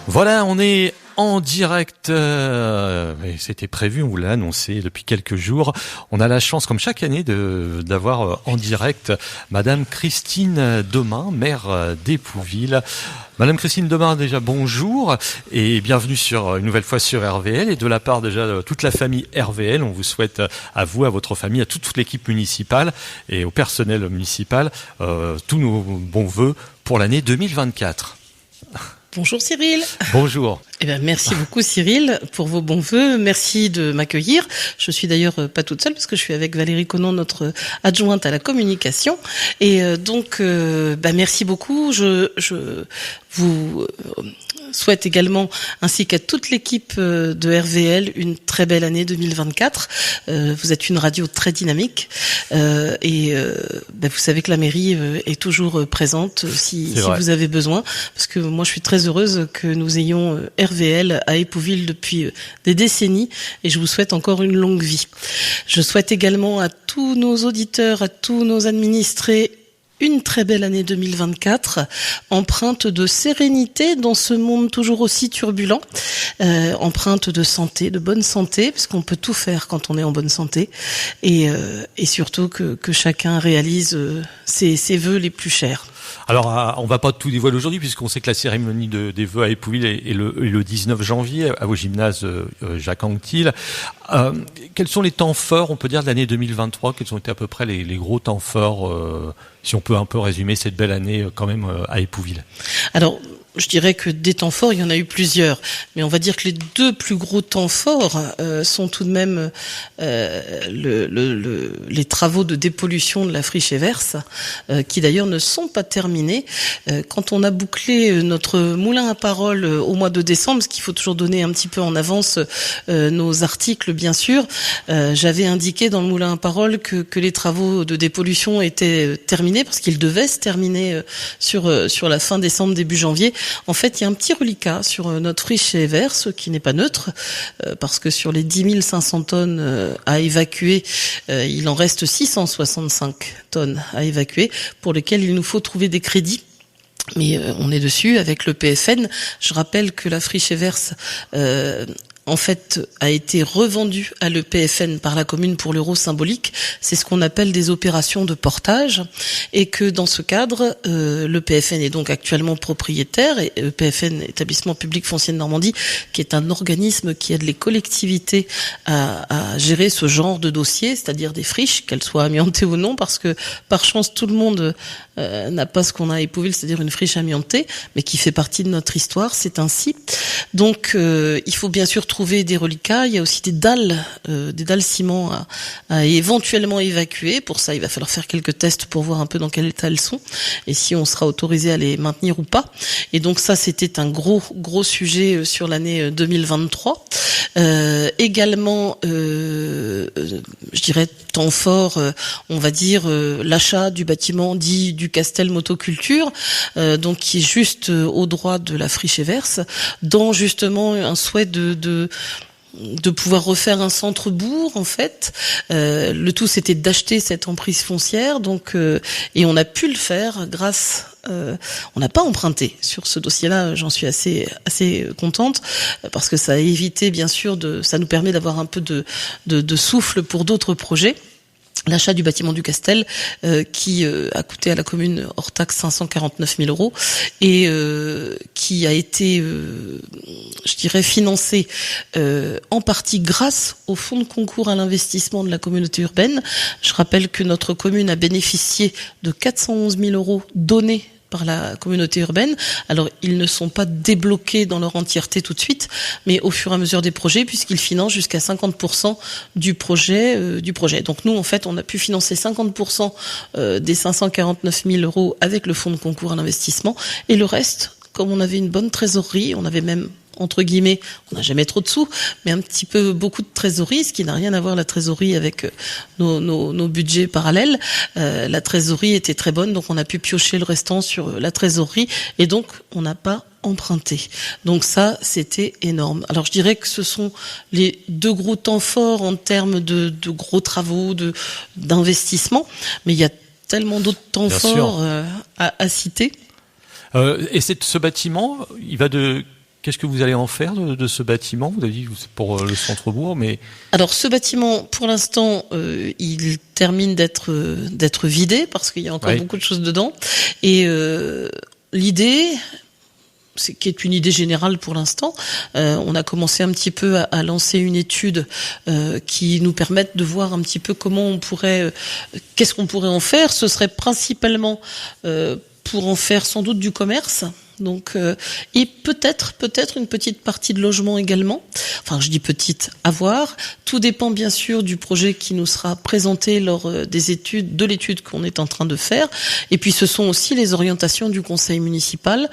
Voilà, on est en direct, c'était prévu, on vous l'a annoncé depuis quelques jours. On a la chance, comme chaque année, d'avoir en direct Madame Christine Domin, maire d'Épouville. Madame Christine Domin, déjà bonjour et bienvenue une nouvelle fois sur RVL. Et de la part déjà de toute la famille RVL, on vous souhaite à vous, à votre famille, à toute l'équipe municipale et au personnel municipal, tous nos bons vœux pour l'année 2024. Bonjour Cyril. Bonjour. Merci beaucoup Cyril pour vos bons vœux. Merci de m'accueillir. Je suis d'ailleurs pas toute seule parce que je suis avec Valérie Conan, notre adjointe à la communication. Et donc, merci beaucoup. Je vous souhaite également, ainsi qu'à toute l'équipe de RVL, une très belle année 2024. Vous êtes une radio très dynamique et vous savez que la mairie est toujours présente si vous avez besoin. Parce que moi, je suis très heureuse que nous ayons RVL à Épouville depuis des décennies et je vous souhaite encore une longue vie. Je souhaite également à tous nos auditeurs, à tous nos administrés, une très belle année 2024, empreinte de sérénité dans ce monde toujours aussi turbulent, empreinte de santé, de bonne santé, parce qu'on peut tout faire quand on est en bonne santé, et surtout que chacun réalise ses vœux les plus chers. Alors, on va pas tout dévoiler aujourd'hui puisqu'on sait que la cérémonie des vœux à Épouville est le 19 janvier au gymnase Jacques Anquetil. Quels sont les temps forts, on peut dire, de l'année 2023? Quels ont été à peu près les gros temps forts, si on peut un peu résumer cette belle année quand même à Épouville? Alors, je dirais que des temps forts, il y en a eu plusieurs. Mais on va dire que les deux plus gros temps forts sont tout de même les travaux de dépollution de la friche Evers, qui d'ailleurs ne sont pas terminés. Quand on a bouclé notre moulin à parole au mois de décembre, parce qu'il faut toujours donner un petit peu en avance nos articles, bien sûr, j'avais indiqué dans le moulin à parole que les travaux de dépollution étaient terminés, parce qu'ils devaient se terminer sur la fin décembre, début janvier. En fait, il y a un petit reliquat sur notre friche Evers qui n'est pas neutre, parce que sur les 10 500 tonnes à évacuer, il en reste 665 tonnes à évacuer, pour lesquelles il nous faut trouver des crédits. Mais on est dessus avec le PFN. Je rappelle que la friche Evers en fait, a été revendu à l'EPFN par la commune pour l'euro symbolique. C'est ce qu'on appelle des opérations de portage, et que dans ce cadre, l'EPFN est donc actuellement propriétaire, et l'EPFN, Établissement Public Foncier de Normandie, qui est un organisme qui aide les collectivités à gérer ce genre de dossier, c'est-à-dire des friches, qu'elles soient amiantées ou non, parce que par chance tout le monde n'a pas ce qu'on a à Épouville, c'est-à-dire une friche amiantée, mais qui fait partie de notre histoire, c'est ainsi. Donc il faut bien sûr trouver des reliquats. Il y a aussi des dalles ciment à éventuellement évacuer. Pour ça, il va falloir faire quelques tests pour voir un peu dans quel état elles sont et si on sera autorisé à les maintenir ou pas. Et donc ça, c'était un gros sujet sur l'année 2023. Également, je dirais temps fort, on va dire l'achat du bâtiment dit du Castel Motoculture, donc qui est juste au droit de la friche Evers, dans justement un souhait de pouvoir refaire un centre-bourg en fait. Le tout c'était d'acheter cette emprise foncière, donc et on a pu le faire grâce. On n'a pas emprunté sur ce dossier-là, j'en suis assez contente, parce que ça a évité, bien sûr, ça nous permet d'avoir un peu de souffle pour d'autres projets. L'achat du bâtiment du Castel, qui a coûté à la commune hors taxe 549 000 euros et qui a été, je dirais, financé en partie grâce au fonds de concours à l'investissement de la communauté urbaine. Je rappelle que notre commune a bénéficié de 411 000 euros donnés par la communauté urbaine. Alors, ils ne sont pas débloqués dans leur entièreté tout de suite, mais au fur et à mesure des projets, puisqu'ils financent jusqu'à 50% du projet. Donc nous, en fait, on a pu financer 50% des 549 000 euros avec le fonds de concours à l'investissement, et le reste, comme on avait une bonne trésorerie, on avait même entre guillemets, on n'a jamais trop de sous, mais un petit peu beaucoup de trésorerie, ce qui n'a rien à voir la trésorerie avec nos budgets parallèles. La trésorerie était très bonne, donc on a pu piocher le restant sur la trésorerie, et donc on n'a pas emprunté. Donc ça, c'était énorme. Alors je dirais que ce sont les deux gros temps forts en termes de gros travaux, d'investissement, mais il y a tellement d'autres temps forts à citer. Et ce bâtiment, il va de Qu'est-ce que vous allez en faire de ce bâtiment? Vous avez dit que c'est pour le centre-bourg, mais... Alors ce bâtiment, pour l'instant, il termine d'être vidé parce qu'il y a encore beaucoup de choses dedans. Et l'idée, qui est une idée générale pour l'instant, on a commencé un petit peu à lancer une étude qui nous permette de voir un petit peu qu'est-ce qu'on pourrait en faire. Ce serait principalement pour en faire sans doute du commerce. Donc et peut-être une petite partie de logement également. Enfin, je dis petite, à voir. Tout dépend bien sûr du projet qui nous sera présenté lors de l'étude qu'on est en train de faire. Et puis ce sont aussi les orientations du conseil municipal,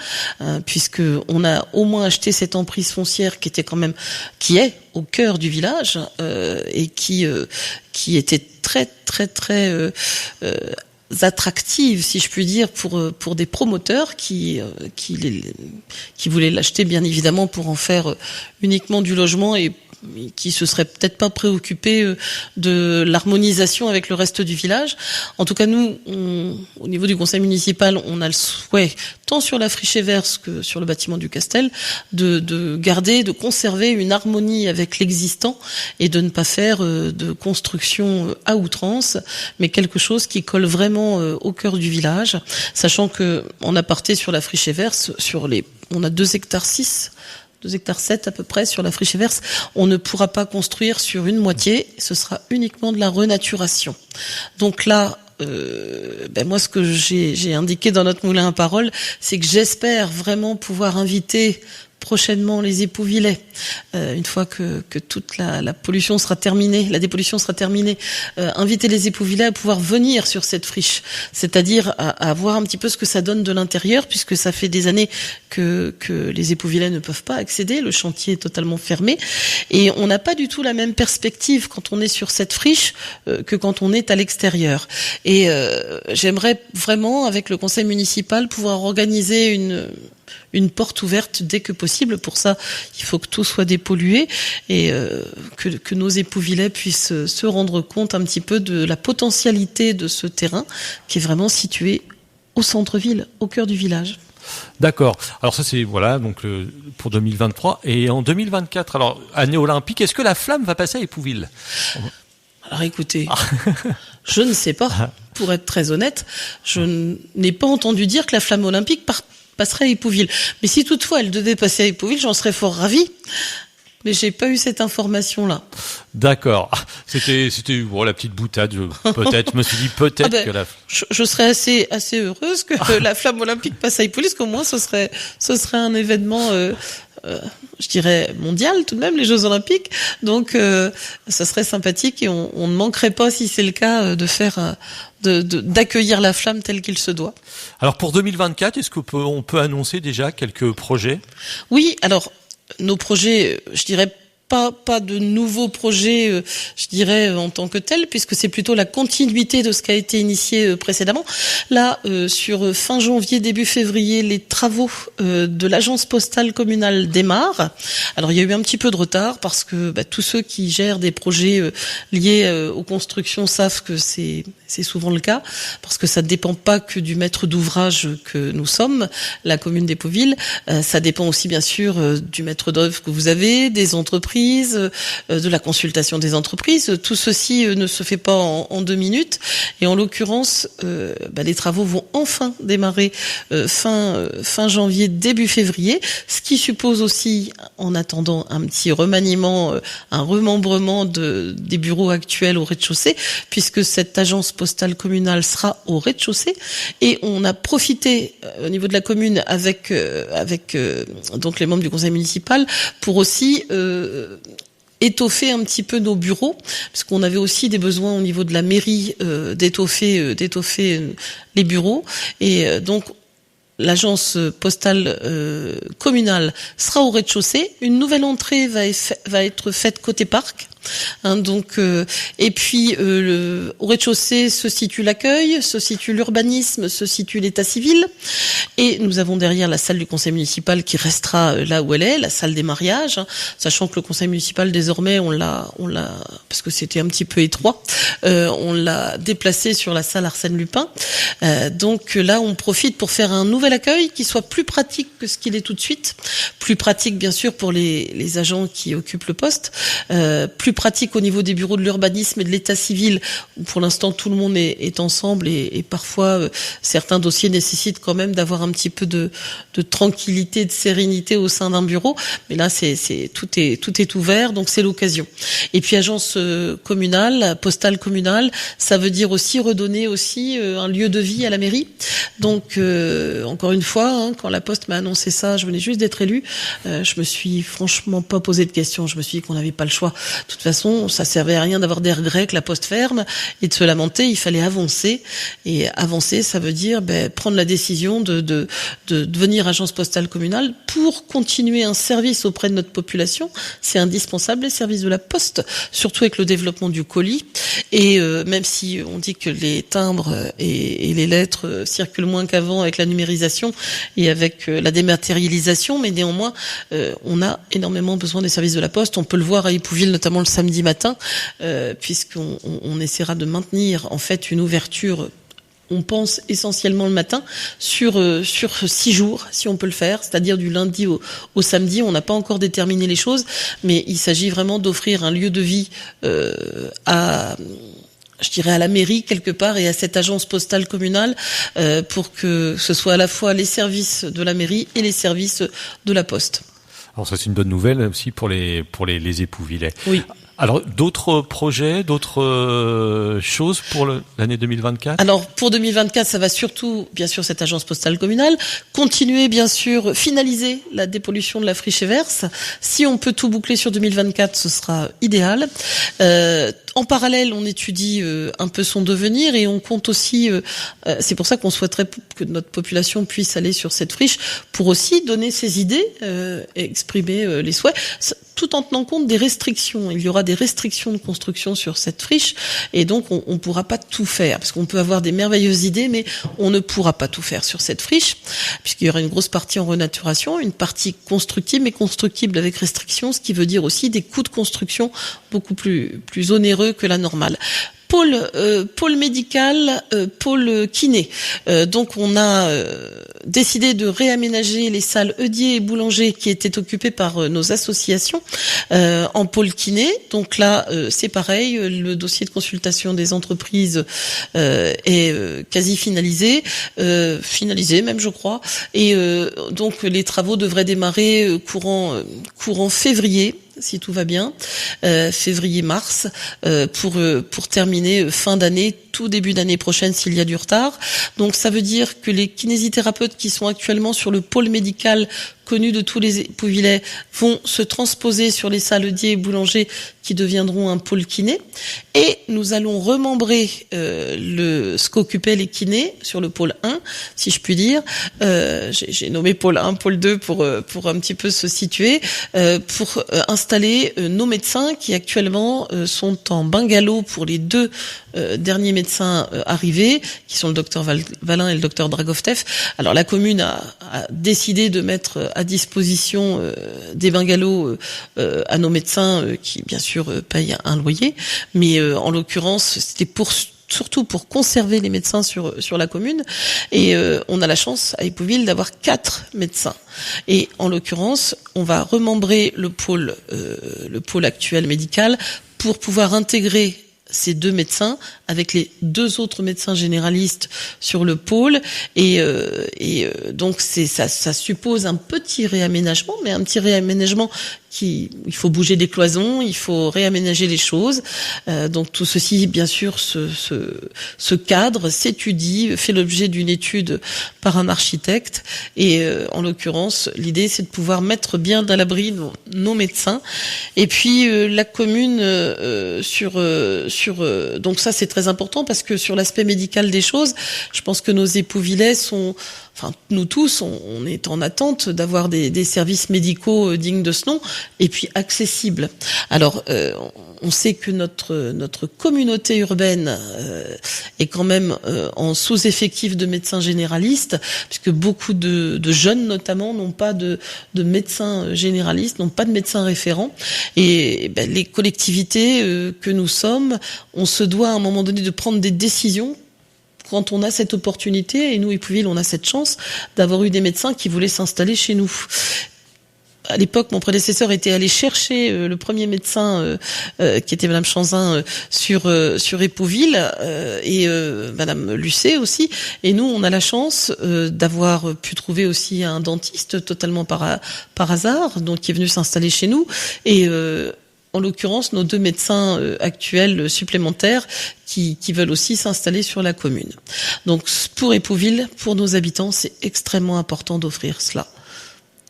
puisque on a au moins acheté cette emprise foncière qui est au cœur du village et qui était très attractive, si je puis dire, pour des promoteurs qui voulaient l'acheter bien évidemment pour en faire uniquement du logement et qui se seraient peut-être pas préoccupés de l'harmonisation avec le reste du village. En tout cas, nous, au niveau du conseil municipal, on a le souhait, tant sur la friche Evers que sur le bâtiment du Castel, de conserver une harmonie avec l'existant et de ne pas faire de construction à outrance, mais quelque chose qui colle vraiment au cœur du village, sachant que en aparté sur la friche Evers, on a 2,6 hectares 2,7 hectares à peu près sur la friche Evers, on ne pourra pas construire sur une moitié, ce sera uniquement de la renaturation. Donc là, moi ce que j'ai indiqué dans notre moulin à parole, c'est que j'espère vraiment pouvoir inviter prochainement les époux Villets, une fois que toute la pollution sera terminée, la dépollution sera terminée, inviter les époux Villets à pouvoir venir sur cette friche, c'est-à-dire à voir un petit peu ce que ça donne de l'intérieur, puisque ça fait des années que les époux Villets ne peuvent pas accéder, le chantier est totalement fermé, et on n'a pas du tout la même perspective quand on est sur cette friche que quand on est à l'extérieur. Et j'aimerais vraiment, avec le conseil municipal, pouvoir organiser une porte ouverte dès que possible. Pour ça, il faut que tout soit dépollué et que nos époux Villets puissent se rendre compte un petit peu de la potentialité de ce terrain qui est vraiment situé au centre-ville, au cœur du village. D'accord. Alors ça c'est donc pour 2023 et en 2024. Alors année olympique, est-ce que la flamme va passer à Épouville? Alors écoutez, je ne sais pas. Pour être très honnête, je n'ai pas entendu dire que la flamme olympique passerait à Épouville. Mais si toutefois elle devait passer à Épouville, j'en serais fort ravie. Mais j'ai pas eu cette information-là. D'accord. C'était la petite boutade. Peut-être. Je me suis dit que la. Je serais assez heureuse que la flamme olympique passe à Épouville, parce qu'au moins ce serait un événement. Je dirais mondial tout de même, les Jeux Olympiques. Donc, ça serait sympathique et on ne manquerait pas, si c'est le cas, de faire, d'accueillir la flamme telle qu'il se doit. Alors pour 2024, est-ce qu'on peut annoncer déjà quelques projets? Oui, alors nos projets, je dirais pas de nouveaux projets, je dirais, en tant que tels, puisque c'est plutôt la continuité de ce qui a été initié précédemment. Là, sur fin janvier, début février, les travaux de l'agence postale communale démarrent. Alors, il y a eu un petit peu de retard parce que tous ceux qui gèrent des projets liés aux constructions savent que c'est souvent le cas, parce que ça ne dépend pas que du maître d'ouvrage que nous sommes, la commune d'Épouville. Ça dépend aussi, bien sûr, du maître d'œuvre que vous avez, des entreprises, de la consultation des entreprises. Tout ceci ne se fait pas en 2 minutes. Et en l'occurrence, les travaux vont enfin démarrer fin janvier, début février, ce qui suppose aussi, en attendant, un petit remaniement, un remembrement des bureaux actuels au rez-de-chaussée, puisque cette agence postale communale sera au rez-de-chaussée. Et on a profité au niveau de la commune avec donc les membres du conseil municipal pour aussi étoffer un petit peu nos bureaux, parce qu'on avait aussi des besoins au niveau de la mairie d'étoffer les bureaux. Et donc l'agence postale communale sera au rez-de-chaussée. Une nouvelle entrée va être faite côté parc. Donc, et puis au rez-de-chaussée se situe l'accueil, se situe l'urbanisme, se situe l'état civil, et nous avons derrière la salle du conseil municipal qui restera là où elle est, la salle des mariages, sachant que le conseil municipal désormais on l'a parce que c'était un petit peu étroit, on l'a déplacé sur la salle Arsène Lupin. Donc là on profite pour faire un nouvel accueil qui soit plus pratique que ce qu'il est tout de suite, plus pratique bien sûr pour les agents qui occupent le poste, plus pratique au niveau des bureaux de l'urbanisme et de l'état civil où pour l'instant tout le monde est ensemble et parfois certains dossiers nécessitent quand même d'avoir un petit peu de tranquillité, de sérénité au sein d'un bureau, mais là tout est ouvert, donc c'est l'occasion. Et puis agence communale, postale communale, ça veut dire aussi redonner aussi un lieu de vie à la mairie. Donc encore une fois, quand la Poste m'a annoncé ça, je venais juste d'être élue, je me suis franchement pas posé de questions, je me suis dit qu'on n'avait pas le choix. De toute façon, ça servait à rien d'avoir des regrets que la Poste ferme et de se lamenter, il fallait avancer. Et avancer, ça veut dire prendre la décision de devenir agence postale communale pour continuer un service auprès de notre population. C'est indispensable, les services de la Poste, surtout avec le développement du colis. Et même si on dit que les timbres et les lettres circulent moins qu'avant avec la numérisation et avec la dématérialisation, mais néanmoins, on a énormément besoin des services de la Poste. On peut le voir à Épouville, notamment le samedi matin, puisqu'on essaiera de maintenir en fait une ouverture. On pense essentiellement le matin sur 6 jours, si on peut le faire, c'est-à-dire du lundi au samedi. On n'a pas encore déterminé les choses, mais il s'agit vraiment d'offrir un lieu de vie à la mairie quelque part et à cette agence postale communale pour que ce soit à la fois les services de la mairie et les services de la Poste. Alors ça c'est une bonne nouvelle aussi pour les Épouvillais. Oui. Alors d'autres projets, d'autres choses pour l'année 2024 ? Alors pour 2024, ça va surtout, bien sûr, cette agence postale communale, continuer bien sûr, finaliser la dépollution de la friche Everse. Si on peut tout boucler sur 2024, ce sera idéal. En parallèle, on étudie un peu son devenir et on compte aussi, c'est pour ça qu'on souhaiterait que notre population puisse aller sur cette friche pour aussi donner ses idées et exprimer les souhaits, tout en tenant compte des restrictions. Il y aura des restrictions de construction sur cette friche et donc on pourra pas tout faire parce qu'on peut avoir des merveilleuses idées mais on ne pourra pas tout faire sur cette friche puisqu'il y aura une grosse partie en renaturation, une partie constructible mais constructible avec restrictions, ce qui veut dire aussi des coûts de construction beaucoup plus onéreux que la normale. Pôle médical, pôle kiné. Donc on a décidé de réaménager les salles Eudier et Boulanger qui étaient occupées par nos associations en pôle kiné. Donc là c'est pareil, le dossier de consultation des entreprises est quasi finalisé même je crois. Et donc les travaux devraient démarrer courant février. Si tout va bien, février-mars, pour terminer fin d'année, tout début d'année prochaine s'il y a du retard. Donc ça veut dire que les kinésithérapeutes qui sont actuellement sur le pôle médical connu de tous les Épouvillais vont se transposer sur les salles Eudier et Boulanger qui deviendront un pôle kiné. Et nous allons remembrer ce qu'occupaient les kinés sur le pôle 1, si je puis dire. J'ai nommé pôle 1, pôle 2 pour un petit peu se situer, pour installer nos médecins qui actuellement sont en bungalow pour les 2 derniers médecins arrivés, qui sont le docteur Valin et le docteur Dragovtev. Alors la commune a décidé de mettre à disposition des bungalows à nos médecins qui bien sûr payent un loyer, mais en l'occurrence c'était surtout pour conserver les médecins sur la commune. Et on a la chance à Épouville d'avoir 4 médecins. Et en l'occurrence, on va remembrer le pôle actuel médical pour pouvoir intégrer ces 2 médecins avec les 2 autres médecins généralistes sur le pôle et donc ça suppose un petit réaménagement, mais un petit réaménagement il faut bouger des cloisons, il faut réaménager les choses. Donc tout ceci, bien sûr, ce cadre s'étudie, fait l'objet d'une étude par un architecte. Et en l'occurrence, l'idée, c'est de pouvoir mettre bien à l'abri nos médecins. Et puis la commune donc ça, c'est très important parce que sur l'aspect médical des choses, je pense que nos Épouvillais sont enfin nous tous, on est en attente d'avoir des services médicaux dignes de ce nom et puis accessibles. Alors, on sait que notre communauté urbaine est quand même en sous-effectif de médecins généralistes, puisque beaucoup de jeunes notamment n'ont pas de médecins généralistes, n'ont pas de médecins référents. Et les collectivités que nous sommes, on se doit à un moment donné de prendre des décisions quand on a cette opportunité, et nous, Épouville, on a cette chance d'avoir eu des médecins qui voulaient s'installer chez nous. À l'époque, mon prédécesseur était allé chercher le premier médecin qui était Madame Chanzin sur Épouville et Madame Lucet aussi. Et nous, on a la chance d'avoir pu trouver aussi un dentiste totalement par hasard, donc qui est venu s'installer chez nous. Et en l'occurrence, nos 2 médecins actuels supplémentaires qui veulent aussi s'installer sur la commune. Donc, pour Épouville, pour nos habitants, c'est extrêmement important d'offrir cela.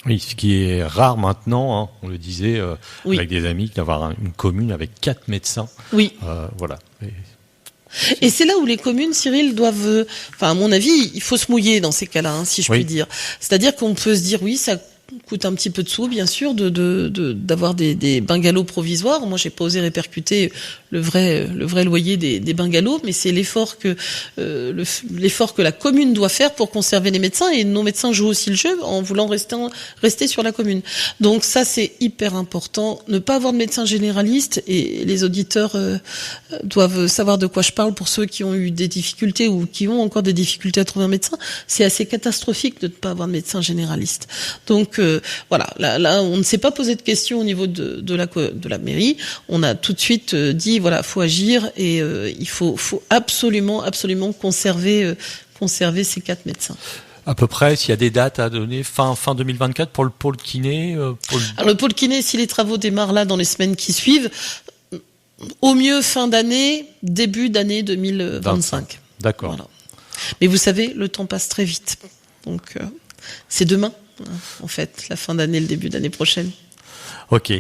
Oui, ce qui est rare maintenant, hein, on le disait oui. avec des amis, d'avoir une commune avec 4 médecins. Oui. Voilà. Et c'est là où les communes, Cyril, doivent... Enfin, à mon avis, il faut se mouiller dans ces cas-là, hein, si je puis dire. C'est-à-dire qu'on peut se dire, oui, ça coûte un petit peu de sous, bien sûr, d'avoir des bungalows provisoires. Moi, j'ai pas osé répercuter le vrai loyer des bungalows, mais c'est l'effort que la commune doit faire pour conserver les médecins, et nos médecins jouent aussi le jeu en voulant rester sur la commune. Donc ça, c'est hyper important. Ne pas avoir de médecin généraliste, et les auditeurs doivent savoir de quoi je parle pour ceux qui ont eu des difficultés ou qui ont encore des difficultés à trouver un médecin. C'est assez catastrophique de ne pas avoir de médecin généraliste. Donc voilà, là, on ne s'est pas posé de questions au niveau de la mairie. On a tout de suite dit voilà, faut agir, et il faut absolument conserver ces 4 médecins. À peu près, s'il y a des dates à donner, fin 2024 pour le pôle kiné. Alors le pôle kiné, si les travaux démarrent là dans les semaines qui suivent, au mieux fin d'année, début d'année 2025. D'accord. Voilà. Mais vous savez, le temps passe très vite. Donc c'est demain, en fait, la fin d'année, le début d'année prochaine. Ok.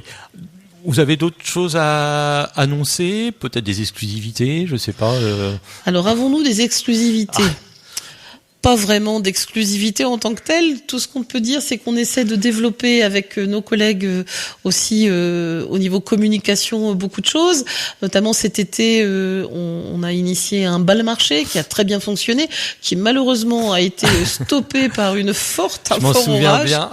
Vous avez d'autres choses à annoncer? Peut-être des exclusivités, je sais pas. Alors, avons-nous des exclusivités? Pas vraiment d'exclusivité en tant que telle. Tout ce qu'on peut dire, c'est qu'on essaie de développer avec nos collègues aussi au niveau communication beaucoup de choses. Notamment cet été, on a initié un bal marché qui a très bien fonctionné, qui malheureusement a été stoppé par un fort orage. Bien.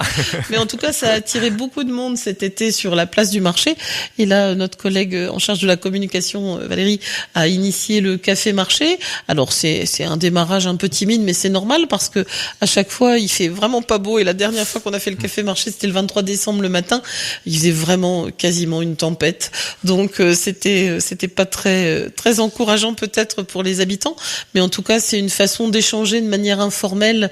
Mais en tout cas, ça a attiré beaucoup de monde cet été sur la place du marché. Et là, notre collègue en charge de la communication, Valérie, a initié le café marché. Alors c'est un démarrage un peu timide, mais c'est normal parce que à chaque fois il fait vraiment pas beau, et la dernière fois qu'on a fait le café marché, c'était le 23 décembre le matin, il faisait vraiment quasiment une tempête. Donc c'était pas très encourageant peut-être pour les habitants, mais en tout cas c'est une façon d'échanger de manière informelle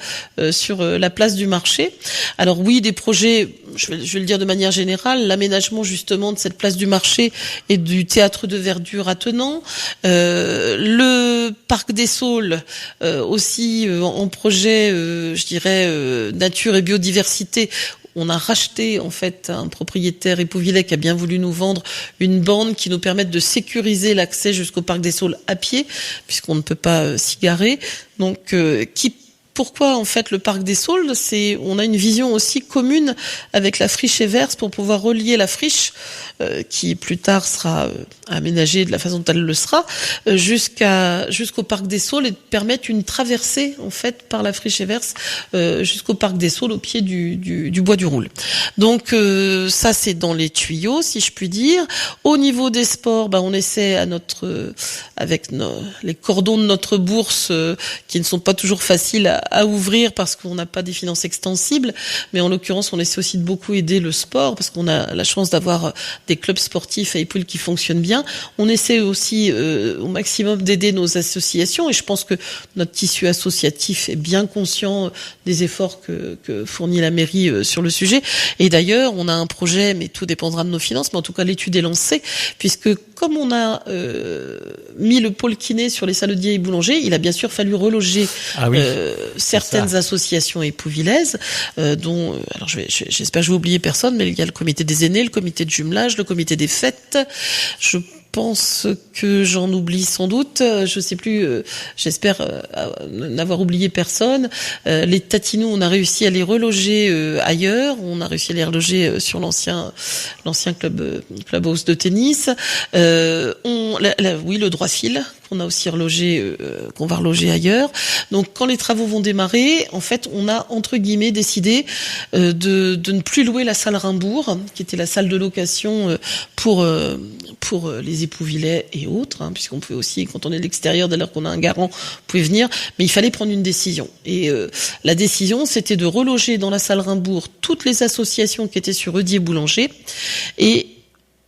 sur la place du marché. Alors oui, des projets, je vais le dire de manière générale, l'aménagement justement de cette place du marché et du théâtre de verdure attenant, le parc des Saules aussi en projet, je dirais, nature et biodiversité. On a racheté en fait un propriétaire épouvillais qui a bien voulu nous vendre une borne qui nous permette de sécuriser l'accès jusqu'au parc des Saules à pied, puisqu'on ne peut pas s'y garer. Donc, pourquoi en fait le parc des Saules? On a une vision aussi commune avec la friche Evers pour pouvoir relier la friche qui plus tard sera aménagée de la façon dont elle le sera jusqu'au parc des Saules, et de permettre une traversée en fait par la friche Evers jusqu'au parc des Saules au pied du bois du Roule. Donc ça c'est dans les tuyaux, si je puis dire. Au niveau des sports, on essaie avec les cordons de notre bourse qui ne sont pas toujours faciles à ouvrir parce qu'on n'a pas des finances extensibles, mais en l'occurrence on essaie aussi de beaucoup aider le sport parce qu'on a la chance d'avoir des clubs sportifs à Épouville qui fonctionnent bien. On essaie aussi au maximum d'aider nos associations, et je pense que notre tissu associatif est bien conscient des efforts que fournit la mairie sur le sujet. Et d'ailleurs on a un projet, mais tout dépendra de nos finances, mais en tout cas l'étude est lancée, puisque comme on a mis le pôle kiné sur les saladiers et boulangers, il a bien sûr fallu reloger certaines associations épouvillaises, dont, alors j'espère que je vais oublier personne, mais il y a le comité des aînés, le comité de jumelage, le comité des fêtes. Je pense que j'en oublie sans doute. Je sais plus. J'espère n'avoir oublié personne. Les Tatinous, on a réussi à les reloger ailleurs. On a réussi à les reloger sur l'ancien clubhouse de tennis. Oui, le Droit-Fil qu'on a aussi relogé, qu'on va reloger ailleurs. Donc, quand les travaux vont démarrer, en fait, on a entre guillemets décidé de ne plus louer la salle Rimbourg, qui était la salle de location pour les époux Villet et autres, puisqu'on pouvait aussi, quand on est de l'extérieur, dès lors qu'on a un garant, on pouvait venir. Mais il fallait prendre une décision. Et la décision, c'était de reloger dans la salle Rimbourg toutes les associations qui étaient sur Redier Boulanger et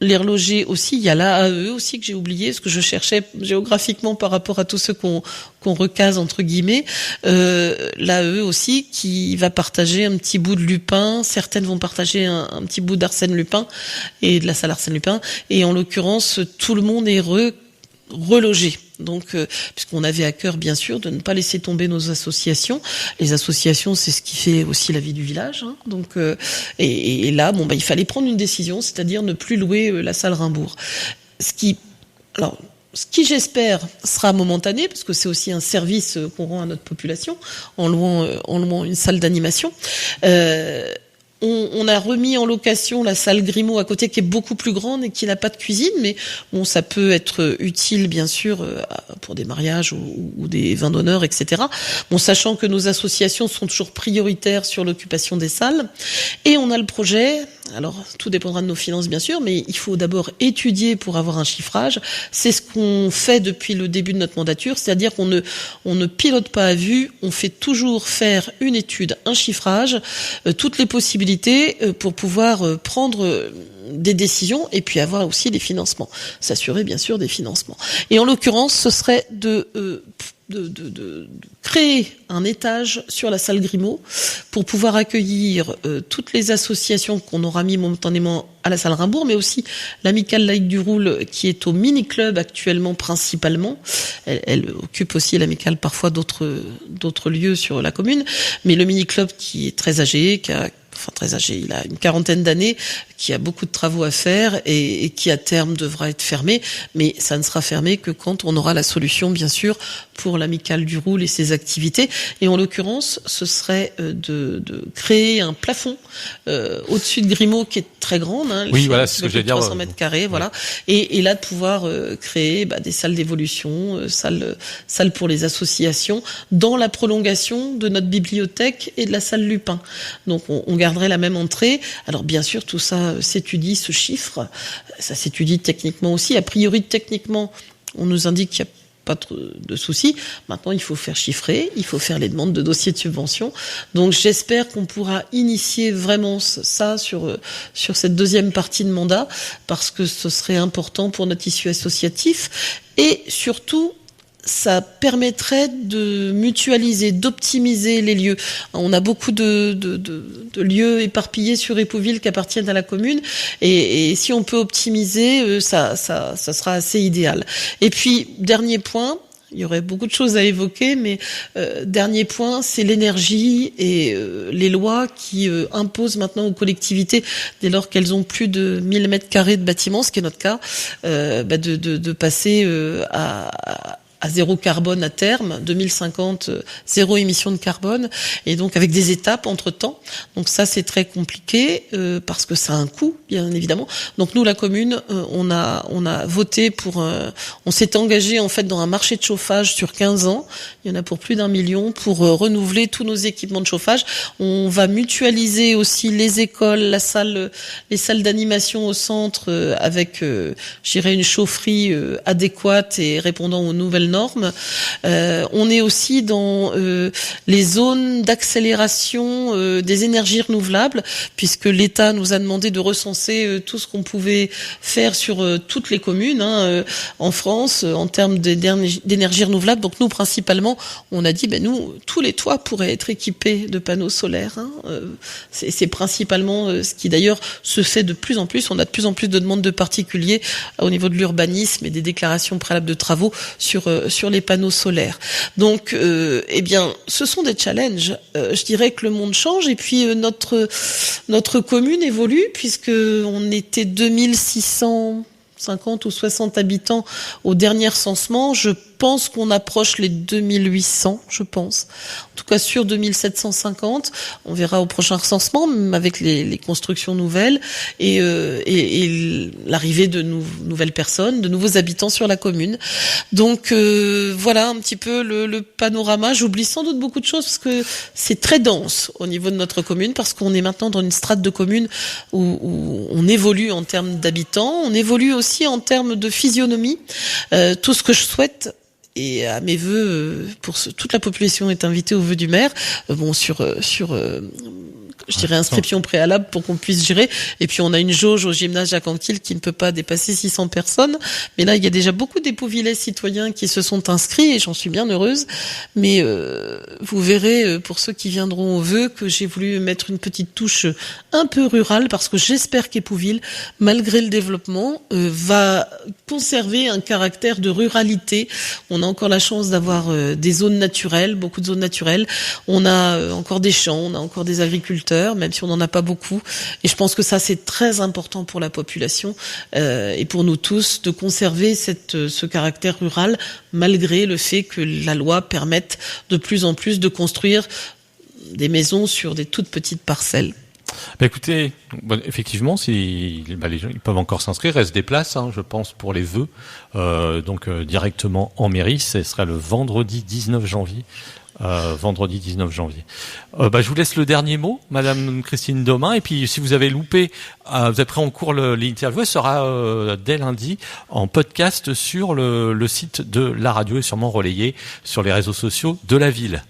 les reloger aussi. Il y a l'AAE aussi que j'ai oublié, parce que je cherchais géographiquement par rapport à tous ceux qu'on recase entre guillemets. L'AAE aussi qui va partager un petit bout de Lupin. Certaines vont partager un petit bout d'Arsène Lupin et de la salle Arsène Lupin. Et en l'occurrence, tout le monde est relogé. Donc, puisqu'on avait à cœur, bien sûr, de ne pas laisser tomber nos associations. Les associations, c'est ce qui fait aussi la vie du village. Donc, et là, il fallait prendre une décision, c'est-à-dire ne plus louer la salle Rimbourg. Ce qui, j'espère, sera momentané, parce que c'est aussi un service qu'on rend à notre population en louant une salle d'animation. On a remis en location la salle Grimaud à côté qui est beaucoup plus grande et qui n'a pas de cuisine, mais bon, ça peut être utile bien sûr pour des mariages ou des vins d'honneur, etc. Bon, sachant que nos associations sont toujours prioritaires sur l'occupation des salles, et on a le projet. Alors, tout dépendra de nos finances, bien sûr, mais il faut d'abord étudier pour avoir un chiffrage. C'est ce qu'on fait depuis le début de notre mandature, c'est-à-dire qu'on ne pilote pas à vue, on fait toujours faire une étude, un chiffrage, toutes les possibilités pour pouvoir prendre des décisions et puis avoir aussi des financements. S'assurer, bien sûr, des financements. Et en l'occurrence, ce serait de créer un étage sur la salle Grimaud pour pouvoir accueillir toutes les associations qu'on aura mis momentanément à la salle Rimbourg, mais aussi l'Amicale Laïque du Roule qui est au mini-club actuellement principalement. Elle occupe aussi l'Amicale parfois d'autres lieux sur la commune, mais le mini-club qui est très âgé, très âgé, il a une quarantaine d'années, qui a beaucoup de travaux à faire et qui à terme devra être fermé, mais ça ne sera fermé que quand on aura la solution, bien sûr, pour l'Amicale du Roule et ses activités. Et en l'occurrence, ce serait de créer un plafond au-dessus de Grimaud qui est très grande. Oui, voilà, c'est ce que j'allais dire. 300 mètres carrés, voilà. Et là, de pouvoir créer des salles d'évolution, salles pour les associations, dans la prolongation de notre bibliothèque et de la salle Lupin. Donc, on garderait la même entrée. Alors, bien sûr, tout ça s'étudie, ce chiffre. Ça s'étudie techniquement aussi. A priori, techniquement, on nous indique qu'il y a pas de soucis. Maintenant, il faut faire chiffrer, il faut faire les demandes de dossiers de subvention. Donc, j'espère qu'on pourra initier vraiment ça sur cette deuxième partie de mandat, parce que ce serait important pour notre tissu associatif. Et surtout, ça permettrait de mutualiser, d'optimiser les lieux. On a beaucoup de lieux éparpillés sur Épouville qui appartiennent à la commune, et si on peut optimiser, ça sera assez idéal. Et puis, dernier point, il y aurait beaucoup de choses à évoquer, mais dernier point, c'est l'énergie et les lois qui imposent maintenant aux collectivités, dès lors qu'elles ont plus de 1000 mètres carrés de bâtiments, ce qui est notre cas, de passer à zéro carbone à terme, 2050, zéro émission de carbone, et donc avec des étapes entre-temps. Donc ça, c'est très compliqué, parce que ça a un coût, bien évidemment. Donc nous, la commune, on a voté on s'est engagé en fait dans un marché de chauffage sur 15 ans. Il y en a pour plus d'1 million pour renouveler tous nos équipements de chauffage. On va mutualiser aussi les écoles, les salles d'animation au centre, avec, je dirais, une chaufferie adéquate et répondant aux nouvelles normes. On est aussi dans les zones d'accélération des énergies renouvelables, puisque l'État nous a demandé de recenser tout ce qu'on pouvait faire sur toutes les communes en France en termes d'énergie renouvelable. Donc nous, principalement, on a dit, nous, tous les toits pourraient être équipés de panneaux solaires. C'est principalement ce qui d'ailleurs se fait de plus en plus. On a de plus en plus de demandes de particuliers au niveau de l'urbanisme et des déclarations préalables de travaux sur les panneaux solaires. Donc, ce sont des challenges. Je dirais que le monde change, et puis notre commune évolue, puisque on était 2600 50 ou 60 habitants au dernier recensement. Je pense qu'on approche les 2800, je pense. En tout cas, sur 2750. On verra au prochain recensement, même avec les constructions nouvelles et l'arrivée de nouvelles personnes, de nouveaux habitants sur la commune. Donc, voilà un petit peu le panorama. J'oublie sans doute beaucoup de choses parce que c'est très dense au niveau de notre commune, parce qu'on est maintenant dans une strate de commune où on évolue en termes d'habitants, on évolue aussi en termes de physionomie. Tout ce que je souhaite, et à mes vœux, toute la population est invitée aux vœux du maire. Je dirais inscription préalable pour qu'on puisse gérer. Et puis on a une jauge au gymnase Jacques Anquetil qui ne peut pas dépasser 600 personnes. Mais là, il y a déjà beaucoup d'Épouvillais citoyens qui se sont inscrits et j'en suis bien heureuse. Mais vous verrez, pour ceux qui viendront aux vœux, que j'ai voulu mettre une petite touche un peu rurale, parce que j'espère qu'Épouville, malgré le développement, va conserver un caractère de ruralité. On a encore la chance d'avoir des zones naturelles, beaucoup de zones naturelles. On a encore des champs, on a encore des agriculteurs, même si on n'en a pas beaucoup. Et je pense que ça, c'est très important pour la population et pour nous tous, de conserver ce caractère rural, malgré le fait que la loi permette de plus en plus de construire des maisons sur des toutes petites parcelles. Écoutez, effectivement, les gens ils peuvent encore s'inscrire, il reste des places, je pense, pour les vœux. Directement en mairie, ce sera le vendredi 19 janvier. Je vous laisse le dernier mot, Madame Christine Domin, et puis si vous avez loupé, vous avez pris en cours l'interview, elle sera dès lundi en podcast sur le site de la radio et sûrement relayé sur les réseaux sociaux de la ville.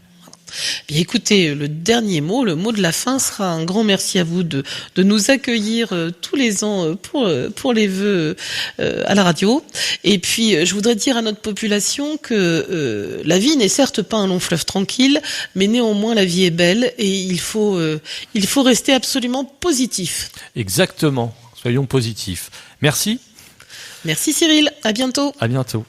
Bien, écoutez, le dernier mot, le mot de la fin sera un grand merci à vous de nous accueillir tous les ans pour les vœux à la radio. Et puis, je voudrais dire à notre population que la vie n'est certes pas un long fleuve tranquille, mais néanmoins la vie est belle et il faut rester absolument positif. Exactement. Soyons positifs. Merci. Merci Cyril. À bientôt. À bientôt.